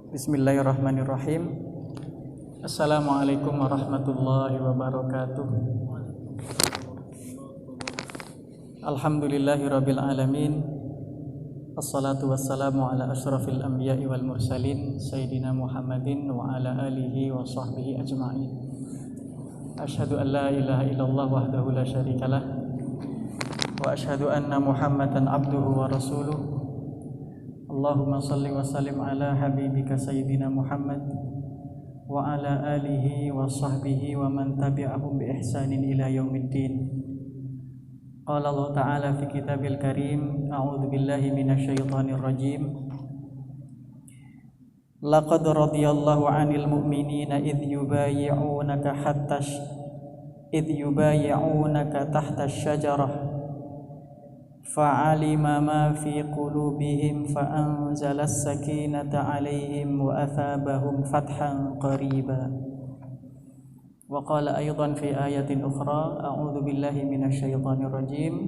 Bismillahirrahmanirrahim. Assalamualaikum warahmatullahi wabarakatuh. Alhamdulillahirabbil alamin. Wassalatu wassalamu ala asyrafil anbiya'i wal mursalin sayyidina Muhammadin wa ala alihi wa sahbihi ajma'in. Asyhadu an la ilaha illallah wahdahu la syarikalah wa asyhadu anna Muhammadan abduhu wa rasuluh. Allahumma salli wa sallim ala habibika sayyidina Muhammad wa ala alihi wa sahbihi wa man tabi'ahum bi ihsanin ila yaumiddin. Qala Allah ta'ala fi kitabil karim, a'udzu billahi minasyaitonir rajim. Laqad radiyallahu 'anil mu'minina idh yubayyi'unaka tahta asy-syajarah fa'alima ma fi qulubihim fa'anzala as-sakinata 'alaihim wa athabahum fathan qariba. Wa qala aydan fi ayatin ukhra, a'udzu billahi minasyaitonir rajim.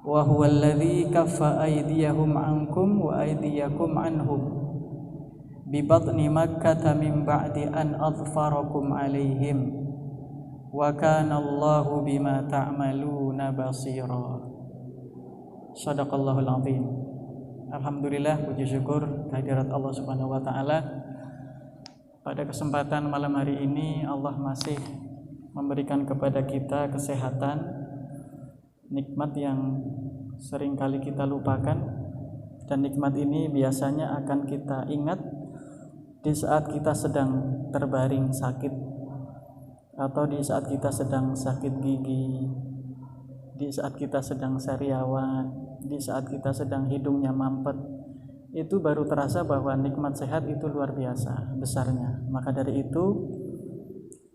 Wa huwa alladzi kaffa aydiyahum 'ankum wa aydiyakum 'anhum bi batni makkah min ba'di an adfarakum 'alaihim wa kana Allahu bima ta'maluna basira. Shadaqallahul azim. Alhamdulillah, puji syukur kehadirat Allah Subhanahu wa taala. Pada kesempatan malam hari ini Allah masih memberikan kepada kita kesehatan, nikmat yang sering kali kita lupakan, dan nikmat ini biasanya akan kita ingat di saat kita sedang terbaring sakit, atau di saat kita sedang sakit gigi, di saat kita sedang sariawan, di saat kita sedang hidungnya mampet. Itu baru terasa bahwa nikmat sehat itu luar biasa besarnya. Maka dari itu,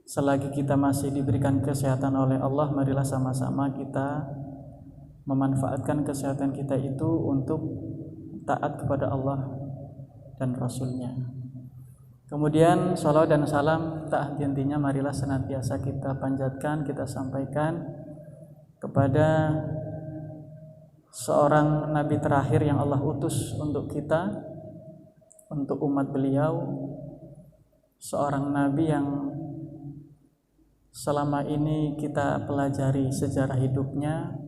selagi kita masih diberikan kesehatan oleh Allah, marilah sama-sama kita memanfaatkan kesehatan kita itu untuk taat kepada Allah dan Rasul-Nya. Kemudian salawat dan salam tak henti-hentinya marilah senantiasa kita panjatkan, kita sampaikan kepada seorang nabi terakhir yang Allah utus untuk kita, untuk umat beliau, seorang nabi yang selama ini kita pelajari sejarah hidupnya.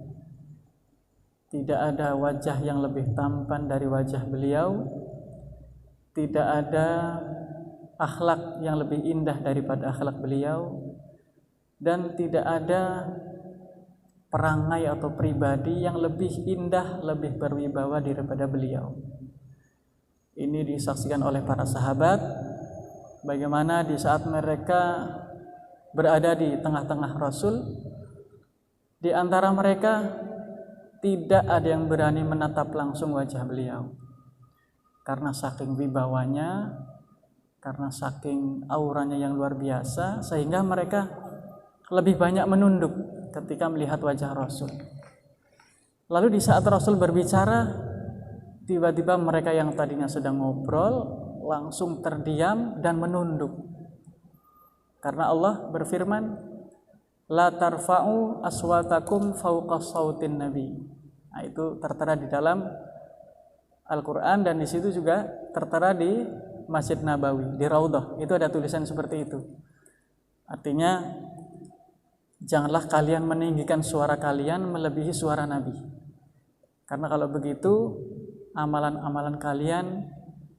Tidak ada wajah yang lebih tampan dari wajah beliau, tidak ada akhlak yang lebih indah daripada akhlak beliau, dan tidak ada perangai atau pribadi yang lebih indah, lebih berwibawa daripada beliau. Ini disaksikan oleh para sahabat, bagaimana di saat mereka berada di tengah-tengah Rasul, di antara mereka tidak ada yang berani menatap langsung wajah beliau, karena saking wibawanya, karena saking auranya yang luar biasa, sehingga mereka lebih banyak menunduk ketika melihat wajah Rasul. Lalu di saat Rasul berbicara, tiba-tiba mereka yang tadinya sedang ngobrol langsung terdiam dan menunduk. Karena Allah berfirman, la tarfa'u aswatakum fawqa sautin nabi. Nah, itu tertera di dalam Al-Quran, dan di situ juga tertera di Masjid Nabawi, di Raudhah. Itu ada tulisan seperti itu. Artinya, janganlah kalian meninggikan suara kalian melebihi suara Nabi. Karena kalau begitu, amalan-amalan kalian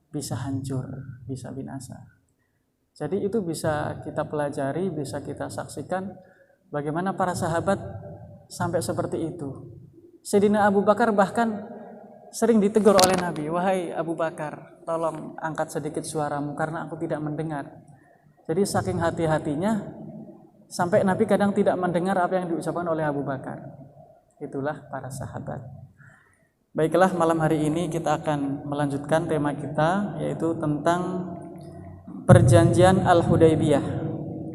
bisa hancur, bisa binasa. Jadi itu bisa kita pelajari, bisa kita saksikan bagaimana para sahabat sampai seperti itu. Sayyidina Abu Bakar bahkan sering ditegur oleh Nabi, wahai Abu Bakar, tolong angkat sedikit suaramu karena aku tidak mendengar. Jadi saking hati-hatinya, sampai Nabi kadang tidak mendengar apa yang diucapkan oleh Abu Bakar. Itulah para sahabat. Baiklah, malam hari ini kita akan melanjutkan tema kita, yaitu tentang Perjanjian Al-Hudaybiyah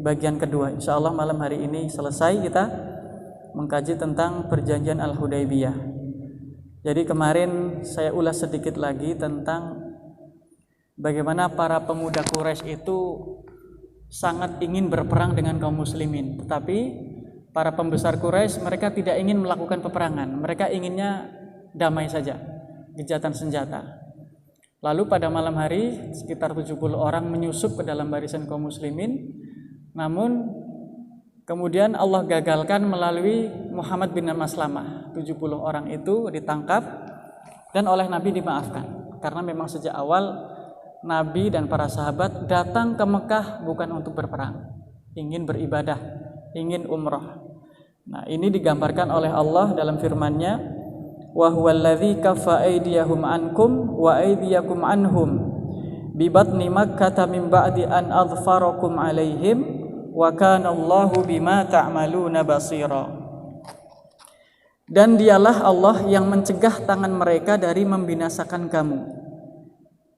bagian kedua. Insya Allah malam hari ini selesai kita mengkaji tentang Perjanjian Al-Hudaybiyah. Jadi kemarin saya ulas sedikit lagi tentang bagaimana para pemuda Quraisy itu sangat ingin berperang dengan kaum muslimin, tetapi para pembesar Quraisy mereka tidak ingin melakukan peperangan, mereka inginnya damai saja, gencatan senjata. Lalu pada malam hari sekitar 70 orang menyusup ke dalam barisan kaum muslimin. Namun kemudian Allah gagalkan melalui Muhammad bin Maslamah. 70 orang itu ditangkap dan oleh Nabi dimaafkan. Karena memang sejak awal Nabi dan para sahabat datang ke Mekah bukan untuk berperang, ingin beribadah, ingin umrah. Nah, ini digambarkan oleh Allah dalam firman-Nya, wa huwallazi kaffa aydiyahum ankum wa aydiyakum anhum bi batni makkah min ba'di an adfarakum alaihim wa kana Allahu bima ta'maluna basira. Dan dialah Allah yang mencegah tangan mereka dari membinasakan kamu.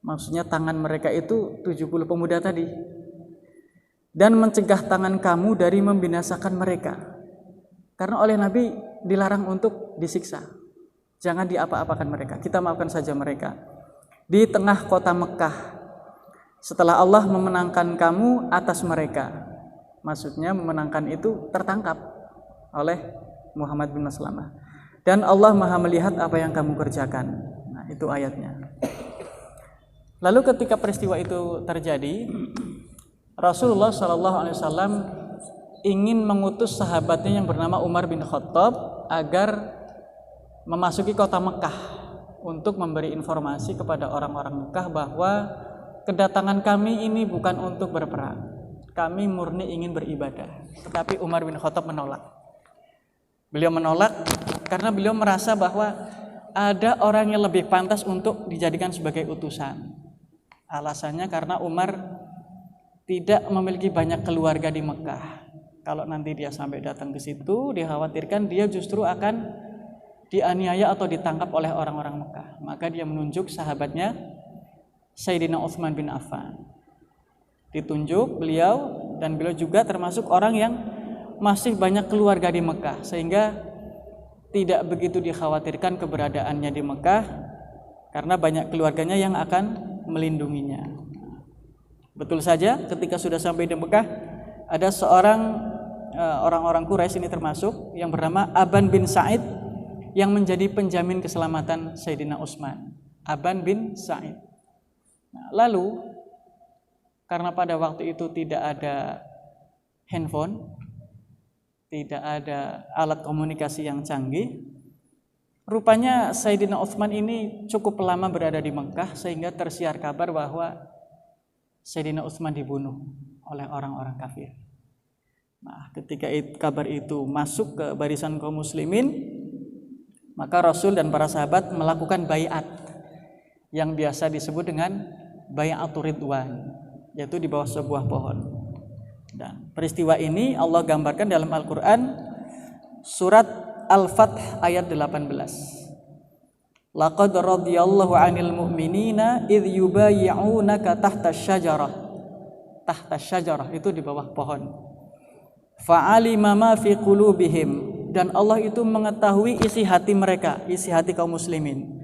Maksudnya tangan mereka itu 70 pemuda tadi. Dan mencegah tangan kamu dari membinasakan mereka. Karena oleh Nabi dilarang untuk disiksa. Jangan diapa-apakan mereka, kita maafkan saja mereka. Di tengah kota Mekah, setelah Allah memenangkan kamu atas mereka. Maksudnya memenangkan itu tertangkap oleh Muhammad bin Maslamah. Dan Allah Maha melihat apa yang kamu kerjakan. Nah, itu ayatnya. Lalu ketika peristiwa itu terjadi, Rasulullah SAW ingin mengutus sahabatnya yang bernama Umar bin Khattab agar memasuki kota Mekah untuk memberi informasi kepada orang-orang Mekah bahwa kedatangan kami ini bukan untuk berperang, kami murni ingin beribadah. Tetapi Umar bin Khattab menolak. Beliau menolak karena beliau merasa bahwa ada orang yang lebih pantas untuk dijadikan sebagai utusan. Alasannya karena Umar tidak memiliki banyak keluarga di Mekah. Kalau nanti dia sampai datang ke situ, dikhawatirkan dia justru akan dianiaya atau ditangkap oleh orang-orang Mekah. Maka dia menunjuk sahabatnya Sayyidina Utsman bin Affan. Ditunjuk beliau, dan beliau juga termasuk orang yang masih banyak keluarga di Mekah, sehingga tidak begitu dikhawatirkan keberadaannya di Mekah karena banyak keluarganya yang akan melindunginya. Betul saja ketika sudah sampai di Mekah, ada seorang orang-orang Quraisy ini termasuk yang bernama Aban bin Sa'id yang menjadi penjamin keselamatan Sayyidina Utsman, Aban bin Sa'id. Nah, lalu karena pada waktu itu tidak ada handphone, tidak ada alat komunikasi yang canggih, rupanya Sayyidina Utsman ini cukup lama berada di Mekah sehingga tersiar kabar bahwa Sayyidina Utsman dibunuh oleh orang-orang kafir. Nah, ketika kabar itu masuk ke barisan kaum muslimin, maka Rasul dan para sahabat melakukan baiat yang biasa disebut dengan baiatur ridwan, yaitu di bawah sebuah pohon. Dan peristiwa ini Allah gambarkan dalam Al-Quran surat Al-Fath ayat 18. Laqad radiyallahu 'anil mu'minina idh yubayyi'unaka tahta syajarah. Tahta syajarah itu di bawah pohon. Fa'alima ma fi qulubihim, dan Allah itu mengetahui isi hati mereka, isi hati kaum muslimin.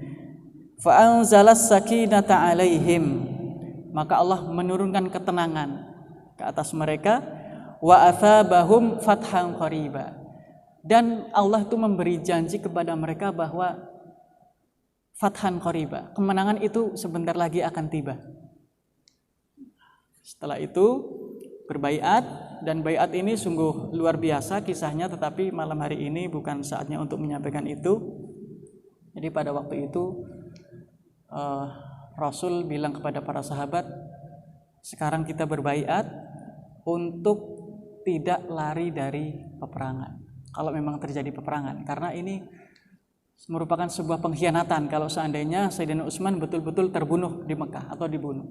Fa'anzalas sakinata 'alaihim, maka Allah menurunkan ketenangan ke atas mereka. Wa athabahum fathan qariba, dan Allah itu memberi janji kepada mereka bahwa fathan qariba, kemenangan itu sebentar lagi akan tiba. Setelah itu berbaiat, dan baiat ini sungguh luar biasa kisahnya, tetapi malam hari ini bukan saatnya untuk menyampaikan itu. Jadi pada waktu itu Rasul bilang kepada para sahabat, sekarang kita berbaiat untuk tidak lari dari peperangan kalau memang terjadi peperangan, karena ini merupakan sebuah pengkhianatan kalau seandainya Sayyidina Utsman betul-betul terbunuh di Mekah atau dibunuh.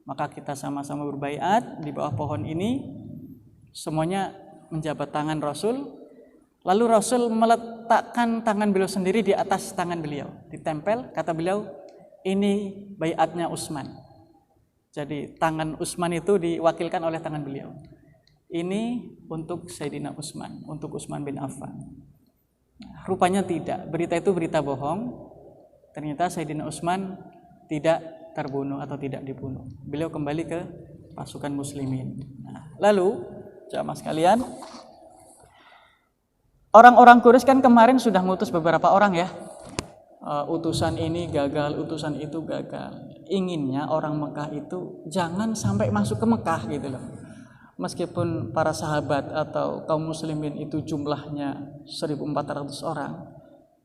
Maka kita sama-sama berbaiat di bawah pohon ini, semuanya menjabat tangan Rasul. Lalu Rasul meletakkan tangan beliau sendiri di atas tangan beliau, ditempel, kata beliau, ini baiatnya Utsman. Jadi tangan Utsman itu diwakilkan oleh tangan beliau. Ini untuk Sayyidina Utsman, untuk Utsman bin Affan. Rupanya tidak, berita itu berita bohong. Ternyata Sayyidina Utsman tidak terbunuh atau tidak dibunuh. Beliau kembali ke pasukan muslimin. Nah, lalu jamaah sekalian, orang-orang Quraisy kan kemarin sudah ngutus beberapa orang ya. utusan ini gagal, utusan itu gagal. Inginnya orang Mekah itu jangan sampai masuk ke Mekah gitu loh. Meskipun para sahabat atau kaum muslimin itu jumlahnya 1.400 orang,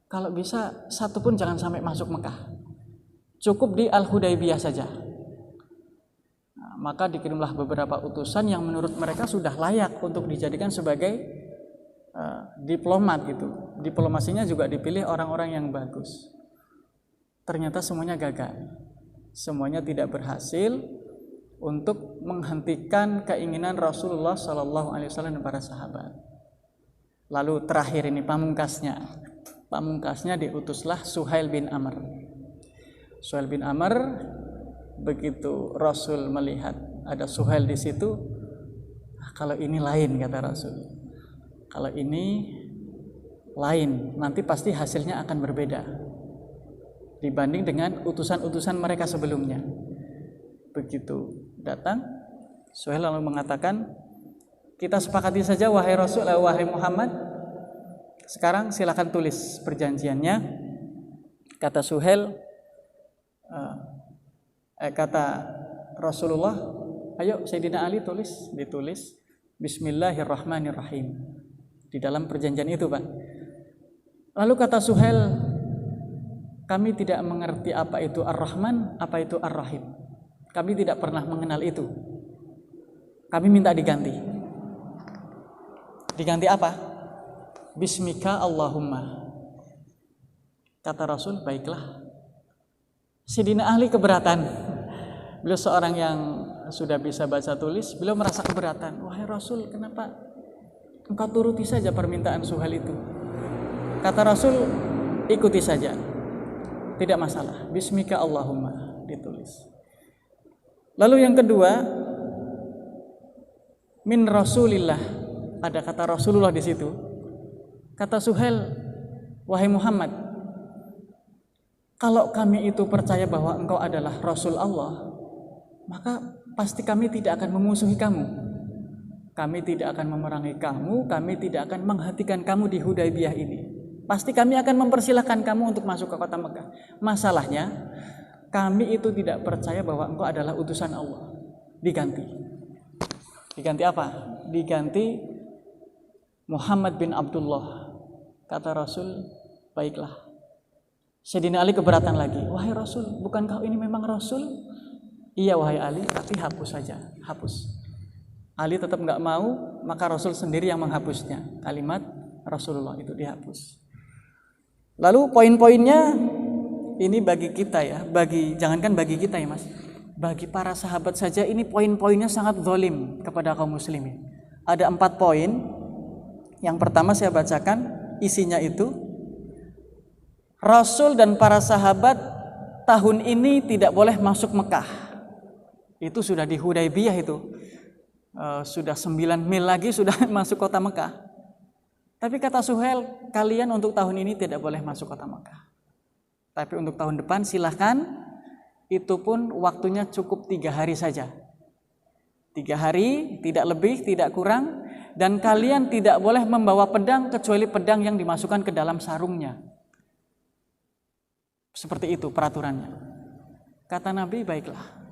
kalau bisa satu pun jangan sampai masuk Mekah. Cukup di Al-Hudaybiyah saja. Nah, maka dikirimlah beberapa utusan yang menurut mereka sudah layak untuk dijadikan sebagai diplomat gitu. Diplomasinya juga dipilih orang-orang yang bagus. Ternyata semuanya gagal. Semuanya tidak berhasil untuk menghentikan keinginan Rasulullah SAW dan para sahabat. Lalu terakhir ini pamungkasnya diutuslah Suhail bin Amr. Suhail bin Amr, begitu Rasul melihat ada Suhail di situ, kalau ini lain kata Rasul. Kalau ini lain, nanti pasti hasilnya akan berbeda dibanding dengan utusan-utusan mereka sebelumnya. Begitu datang, Suhail lalu mengatakan, kita sepakati saja wahai Rasul, wahai Muhammad, sekarang silakan tulis perjanjiannya. Kata Suhail, kata Rasulullah, ayo Sayyidina Ali ditulis Bismillahirrahmanirrahim di dalam perjanjian itu, Pak. Lalu kata Suhail, kami tidak mengerti apa itu Ar-Rahman, apa itu Ar-Rahim. Kami tidak pernah mengenal itu. Kami minta diganti. Diganti apa? Bismika Allahumma. Kata Rasul, baiklah. Sayyidina Ali keberatan. Beliau seorang yang sudah bisa baca tulis, beliau merasa keberatan. Wahai Rasul, kenapa engkau turuti saja permintaan Suhail itu? Kata Rasul, ikuti saja. Tidak masalah. Bismika Allahumma ditulis. Lalu yang kedua, min Rasulillah, ada kata Rasulullah di situ. Kata Suhail, wahai Muhammad, kalau kami itu percaya bahwa engkau adalah Rasul Allah, maka pasti kami tidak akan memusuhi kamu. Kami tidak akan memerangi kamu, kami tidak akan menghentikan kamu di Hudaybiyah ini. Pasti kami akan mempersilahkan kamu untuk masuk ke kota Mekah. Masalahnya, kami itu tidak percaya bahwa engkau adalah utusan Allah. Diganti. Diganti apa? Diganti Muhammad bin Abdullah. Kata Rasul, baiklah. Sayyidina Ali keberatan lagi. Wahai Rasul, bukankah ini memang Rasul? Iya wahai Ali, tapi hapus saja. Hapus. Ali tetap enggak mau, maka Rasul sendiri yang menghapusnya. Kalimat Rasulullah itu dihapus. Lalu poin-poinnya ini bagi kita ya, jangankan bagi kita ya Mas, bagi para sahabat saja ini poin-poinnya sangat zalim kepada kaum muslimin. Ada 4 poin. Yang pertama saya bacakan, isinya itu, Rasul dan para sahabat tahun ini tidak boleh masuk Mekah. Itu sudah di Hudaybiyah itu, sudah 9 mil lagi sudah masuk kota Mekah. Tapi kata Suhail, kalian untuk tahun ini tidak boleh masuk kota Mekah. Tapi untuk tahun depan silahkan, itu pun waktunya cukup 3 hari saja. 3 hari, tidak lebih, tidak kurang. Dan kalian tidak boleh membawa pedang kecuali pedang yang dimasukkan ke dalam sarungnya. Seperti itu peraturannya. Kata Nabi, baiklah.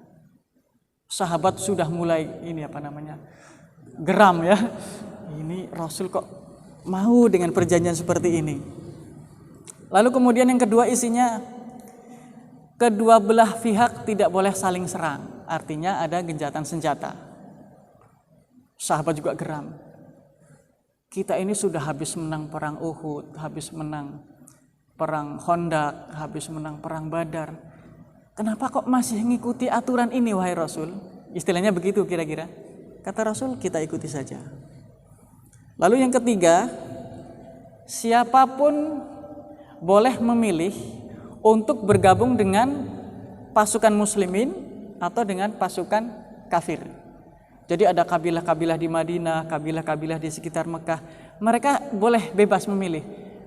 Sahabat sudah mulai geram ya. Ini Rasul kok mau dengan perjanjian seperti ini. Lalu kemudian yang kedua isinya, kedua belah pihak tidak boleh saling serang. Artinya ada gencatan senjata. Sahabat juga geram. Kita ini sudah habis menang perang Uhud, habis menang perang Khandaq, habis menang perang Badar. Kenapa kok masih mengikuti aturan ini wahai Rasul? Istilahnya begitu kira-kira. Kata Rasul, kita ikuti saja. Lalu yang ketiga, siapapun boleh memilih untuk bergabung dengan pasukan muslimin atau dengan pasukan kafir. Jadi ada kabilah-kabilah di Madinah, kabilah-kabilah di sekitar Mekah. Mereka boleh bebas memilih.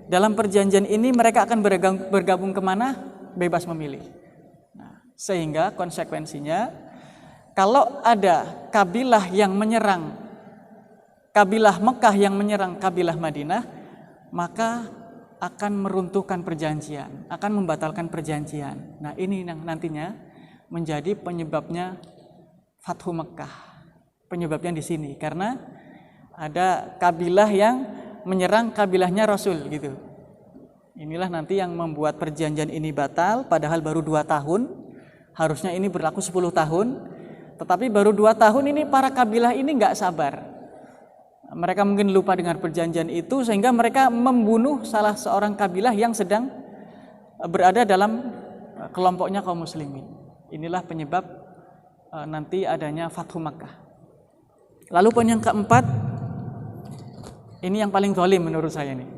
Dalam perjanjian ini mereka akan bergabung kemana? Bebas memilih. Nah, sehingga konsekuensinya, kalau ada kabilah yang menyerang, kabilah Mekah yang menyerang kabilah Madinah, maka akan meruntuhkan perjanjian, akan membatalkan perjanjian. Nah, ini yang nantinya menjadi penyebabnya Fathu Mekah. Penyebabnya di sini karena ada kabilah yang menyerang kabilahnya Rasul gitu. Inilah nanti yang membuat perjanjian ini batal, padahal baru 2 tahun. Harusnya ini berlaku 10 tahun. Tetapi baru 2 tahun ini para kabilah ini nggak sabar. Mereka mungkin lupa dengan perjanjian itu sehingga mereka membunuh salah seorang kabilah yang sedang berada dalam kelompoknya kaum muslimin. Inilah penyebab nanti adanya Fathu Makkah. Lalu poin yang keempat, ini yang paling zalim menurut saya nih.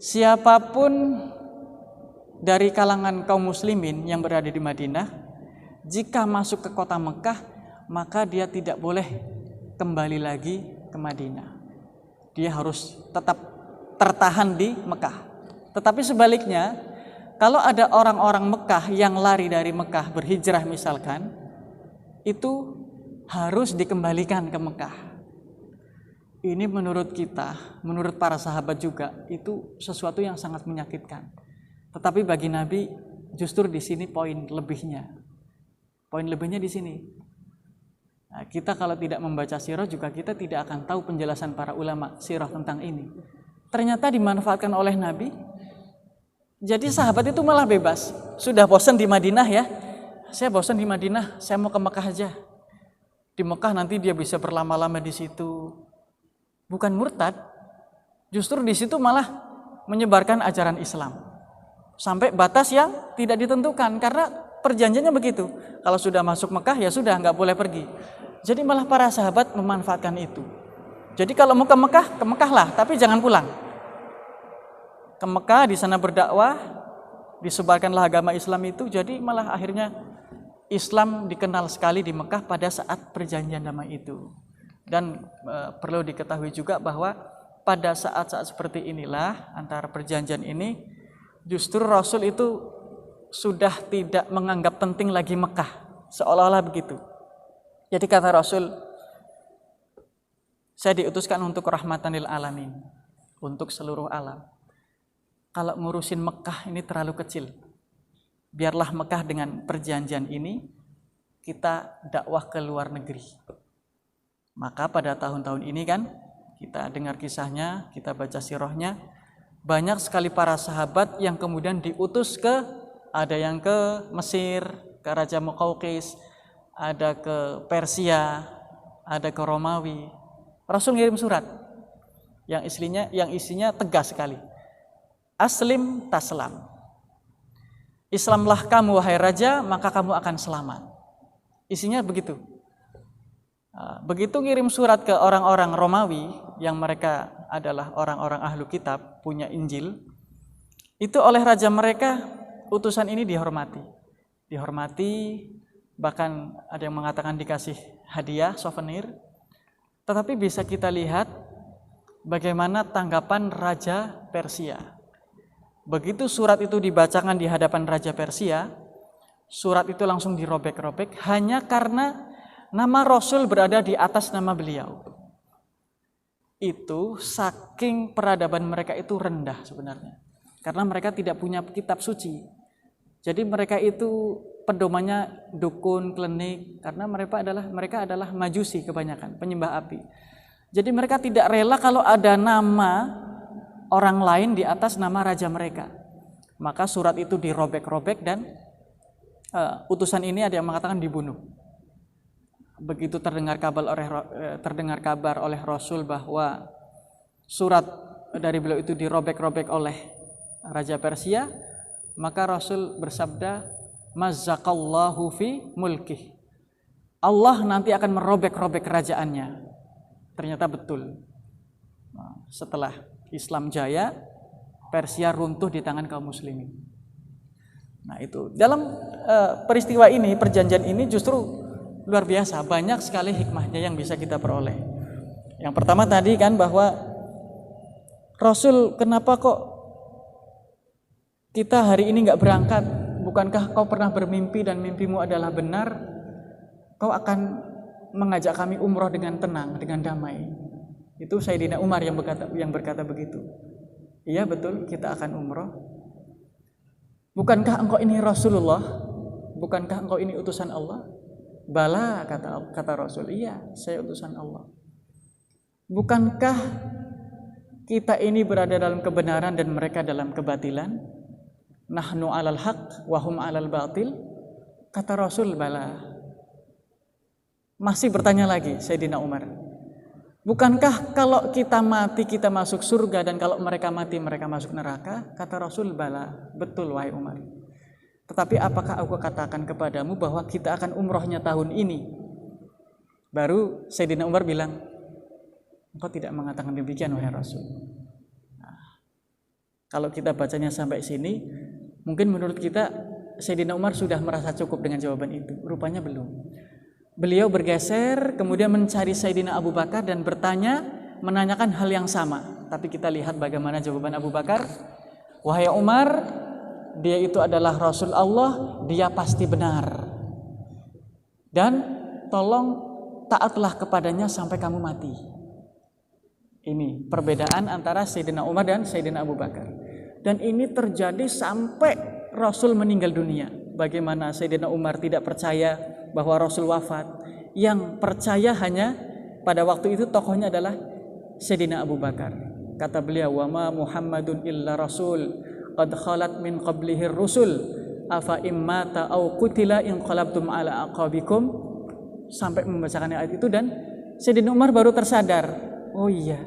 Siapapun dari kalangan kaum muslimin yang berada di Madinah, jika masuk ke kota Mekah, maka dia tidak boleh kembali lagi ke Madinah. Dia harus tetap tertahan di Mekah. Tetapi sebaliknya, kalau ada orang-orang Mekah yang lari dari Mekah berhijrah misalkan, itu harus dikembalikan ke Mekah. Ini menurut kita, menurut para sahabat juga, itu sesuatu yang sangat menyakitkan. Tetapi bagi Nabi justru di sini poin lebihnya. Poin lebihnya di sini. Nah, kita kalau tidak membaca sirah juga kita tidak akan tahu penjelasan para ulama sirah tentang ini. Ternyata dimanfaatkan oleh Nabi. Jadi sahabat itu malah bebas. Sudah bosan di Madinah ya. Saya bosan di Madinah, saya mau ke Mekah aja. Di Mekah nanti dia bisa berlama-lama di situ. Bukan murtad. Justru di situ malah menyebarkan ajaran Islam. Sampai batas yang tidak ditentukan karena perjanjiannya begitu. Kalau sudah masuk Mekah ya sudah nggak boleh pergi. Jadi malah para sahabat memanfaatkan itu. Jadi kalau mau ke Mekah lah, tapi jangan pulang. Ke Mekah di sana berdakwah, disebarkanlah agama Islam itu. Jadi malah akhirnya Islam dikenal sekali di Mekah pada saat perjanjian damai itu. Dan perlu diketahui juga bahwa pada saat-saat seperti inilah antara perjanjian ini justru Rasul itu sudah tidak menganggap penting lagi Mekah, seolah-olah begitu. Jadi kata Rasul, saya diutuskan untuk rahmatan lil alamin, untuk seluruh alam. Kalau ngurusin Mekah ini terlalu kecil. Biarlah Mekah dengan perjanjian ini kita dakwah ke luar negeri. Maka pada tahun-tahun ini kan kita dengar kisahnya, kita baca sirahnya, banyak sekali para sahabat yang kemudian diutus ada yang ke Mesir, ke Raja Muqawqis, ada ke Persia, ada ke Romawi. Rasul ngirim surat yang isinya tegas sekali. Aslim taslam. Islamlah kamu wahai raja, maka kamu akan selamat. Isinya begitu. Begitu ngirim surat ke orang-orang Romawi yang mereka adalah orang-orang ahlu kitab, punya Injil, itu oleh raja mereka utusan ini dihormati, bahkan ada yang mengatakan dikasih hadiah, souvenir. Tetapi bisa kita lihat bagaimana tanggapan Raja Persia. Begitu surat itu dibacakan di hadapan Raja Persia, surat itu langsung dirobek-robek hanya karena nama Rasul berada di atas nama beliau. Itu saking peradaban mereka itu rendah sebenarnya. Karena mereka tidak punya kitab suci. Jadi mereka itu pedomannya dukun, klenik, karena mereka adalah majusi kebanyakan, penyembah api. Jadi mereka tidak rela kalau ada nama orang lain di atas nama raja mereka. Maka surat itu dirobek-robek dan utusan ini ada yang mengatakan dibunuh. Begitu terdengar kabar oleh Rasul bahwa surat dari beliau itu dirobek-robek oleh Raja Persia, maka Rasul bersabda, "Mazzakallahu fi mulkih." Allah nanti akan merobek-robek kerajaannya. Ternyata betul. Setelah Islam jaya, Persia runtuh di tangan kaum muslimin. Nah itu dalam peristiwa ini, perjanjian ini justru luar biasa, banyak sekali hikmahnya yang bisa kita peroleh. Yang pertama tadi kan bahwa Rasul, kenapa kok kita hari ini nggak berangkat? Bukankah kau pernah bermimpi dan mimpimu adalah benar? Kau akan mengajak kami umroh dengan tenang, dengan damai. Itu Sayyidina Umar yang berkata begitu. Iya betul, kita akan umroh. Bukankah engkau ini Rasulullah? Bukankah engkau ini utusan Allah? Bala, kata Rasul, iya saya utusan Allah. Bukankah kita ini berada dalam kebenaran dan mereka dalam kebatilan? Nahnu alal haq wa hum alal batil. Kata Rasul, bala. Masih bertanya lagi Sayyidina Umar, bukankah kalau kita mati kita masuk surga dan kalau mereka mati mereka masuk neraka? Kata Rasul, bala, betul wahai Umar. Tetapi apakah aku katakan kepadamu bahwa kita akan umrohnya tahun ini? Baru Sayyidina Umar bilang, engkau tidak mengatakan demikian wahai Rasul. Nah, kalau kita bacanya sampai sini, mungkin menurut kita Sayyidina Umar sudah merasa cukup dengan jawaban itu. Rupanya belum. Beliau bergeser, kemudian mencari Sayyidina Abu Bakar dan bertanya, menanyakan hal yang sama. Tapi kita lihat bagaimana jawaban Abu Bakar. Wahai Umar, dia itu adalah Rasul Allah, dia pasti benar. Dan tolong taatlah kepadanya sampai kamu mati. Ini perbedaan antara Sayyidina Umar dan Sayyidina Abu Bakar. Dan ini terjadi sampai Rasul meninggal dunia. Bagaimana Sayyidina Umar tidak percaya bahwa Rasul wafat. Yang percaya hanya pada waktu itu tokohnya adalah Sayyidina Abu Bakar. Kata beliau, wa ma Muhammadun illa rasul qad khalat min qablihi rusul afa immata au qutila in qalabtum ala aqabikum, sampai membacakan ayat itu. Dan Sayyidina Umar baru tersadar, oh iya,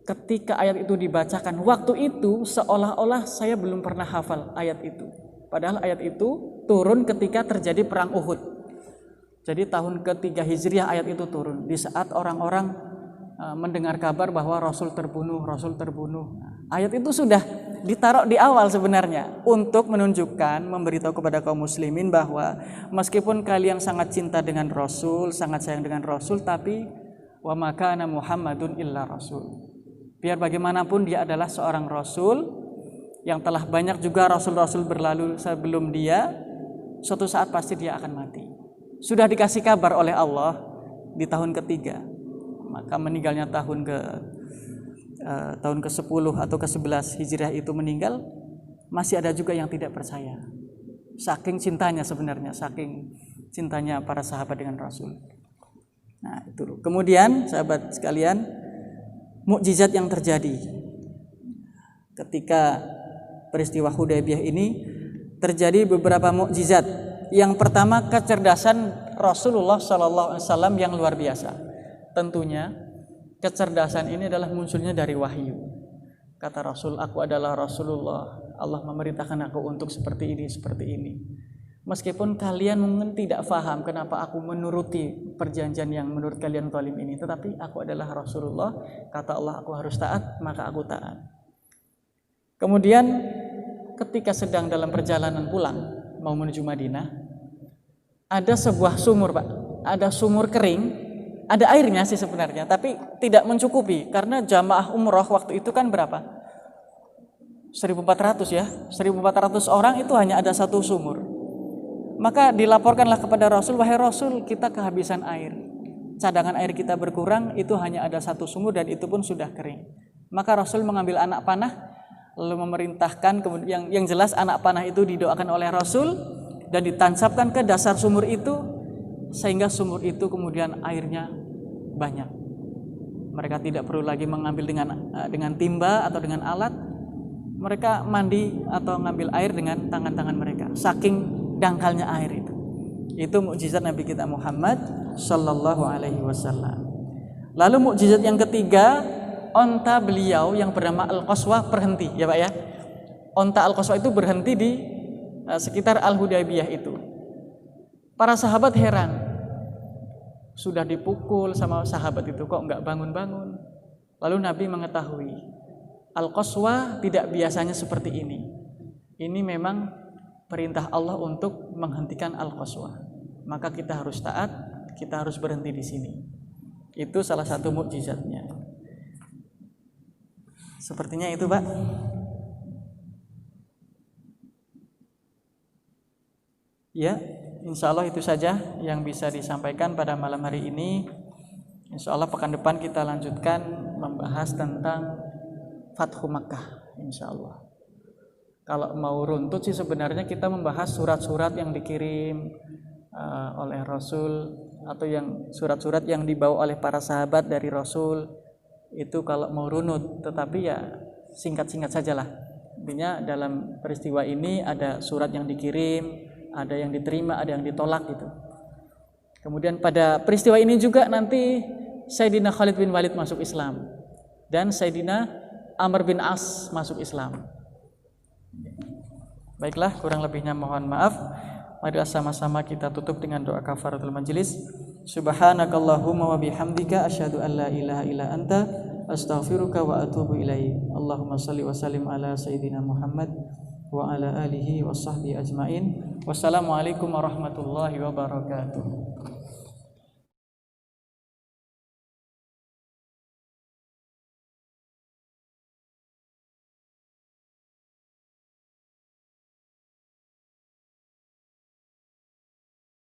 ketika ayat itu dibacakan waktu itu seolah-olah saya belum pernah hafal ayat itu. Padahal ayat itu turun ketika terjadi perang Uhud. Jadi tahun ke-3 Hijriah ayat itu turun di saat orang-orang mendengar kabar bahwa Rasul terbunuh. Ayat itu sudah ditaruh di awal sebenarnya untuk menunjukkan, memberitahu kepada kaum muslimin bahwa meskipun kalian sangat cinta dengan Rasul, sangat sayang dengan Rasul, tapi wa ma kana Muhammadun illa rasul. Biar bagaimanapun dia adalah seorang Rasul yang telah banyak juga Rasul-Rasul berlalu sebelum dia, suatu saat pasti dia akan mati. Sudah dikasih kabar oleh Allah di tahun ke-3, maka meninggalnya tahun ke-10 atau ke-11 Hijriah itu meninggal, masih ada juga yang tidak percaya. Saking cintanya sebenarnya, saking cintanya para sahabat dengan Rasul. Nah, itu. Kemudian sahabat sekalian, mukjizat yang terjadi ketika peristiwa Hudaybiyah ini, terjadi beberapa mukjizat. Yang pertama, kecerdasan Rasulullah SAW yang luar biasa. Tentunya kecerdasan ini adalah munculnya dari wahyu. Kata Rasul, aku adalah Rasulullah, Allah memerintahkan aku untuk seperti ini. Meskipun kalian mungkin tidak paham kenapa aku menuruti perjanjian yang menurut kalian zalim ini, tetapi aku adalah Rasulullah, kata Allah, aku harus taat, maka aku taat. Kemudian ketika sedang dalam perjalanan pulang mau menuju Madinah, ada sebuah sumur, Pak. Ada sumur kering, ada airnya sih sebenarnya, tapi tidak mencukupi karena jamaah umroh waktu itu kan berapa? 1.400 ya. 1.400 orang itu hanya ada satu sumur. Maka dilaporkanlah kepada Rasul, wahai Rasul, kita kehabisan air. Cadangan air kita berkurang, itu hanya ada satu sumur dan itu pun sudah kering. Maka Rasul mengambil anak panah lalu memerintahkan, kemudian yang jelas anak panah itu didoakan oleh Rasul dan ditancapkan ke dasar sumur itu sehingga sumur itu kemudian airnya banyak. Mereka tidak perlu lagi mengambil dengan timba atau dengan alat. Mereka mandi atau ngambil air dengan tangan-tangan mereka. Saking dangkalnya air itu. Itu mukjizat Nabi kita Muhammad sallallahu alaihi wasallam. Lalu mukjizat yang ketiga, onta beliau yang bernama Al-Qaswah berhenti, ya Pak ya. Onta Al-Qaswah itu berhenti di sekitar Al-Hudaybiyah itu. Para sahabat heran. Sudah dipukul sama sahabat itu kok enggak bangun-bangun. Lalu Nabi mengetahui Al-Qaswah tidak biasanya seperti ini. Ini memang perintah Allah untuk menghentikan Al-Qaswah. Maka kita harus taat, kita harus berhenti di sini. Itu salah satu mukjizatnya. Sepertinya itu, Pak. Ya, insya Allah itu saja yang bisa disampaikan pada malam hari ini. Insya Allah pekan depan kita lanjutkan membahas tentang Fathu Makkah insyaallah. Kalau mau runtut sih sebenarnya kita membahas surat-surat yang dikirim oleh Rasul atau yang surat-surat yang dibawa oleh para sahabat dari Rasul itu kalau mau runut, tetapi ya singkat-singkat sajalah. Intinya dalam peristiwa ini ada surat yang dikirim, ada yang diterima, ada yang ditolak gitu. Kemudian pada peristiwa ini juga nanti Sayyidina Khalid bin Walid masuk Islam dan Sayyidina Amr bin As masuk Islam. Baiklah, kurang lebihnya mohon maaf. Mari sama-sama kita tutup dengan doa kafaratul majlis. Subhanakallahumma wa bihamdika asyhadu an la ilaha illa anta astaghfiruka wa atubu ilaik. Allahumma shalli wa sallim ala sayyidina Muhammad wa ala alihi wa sahbihi ajmain. Wassalamualaikum warahmatullahi wabarakatuh.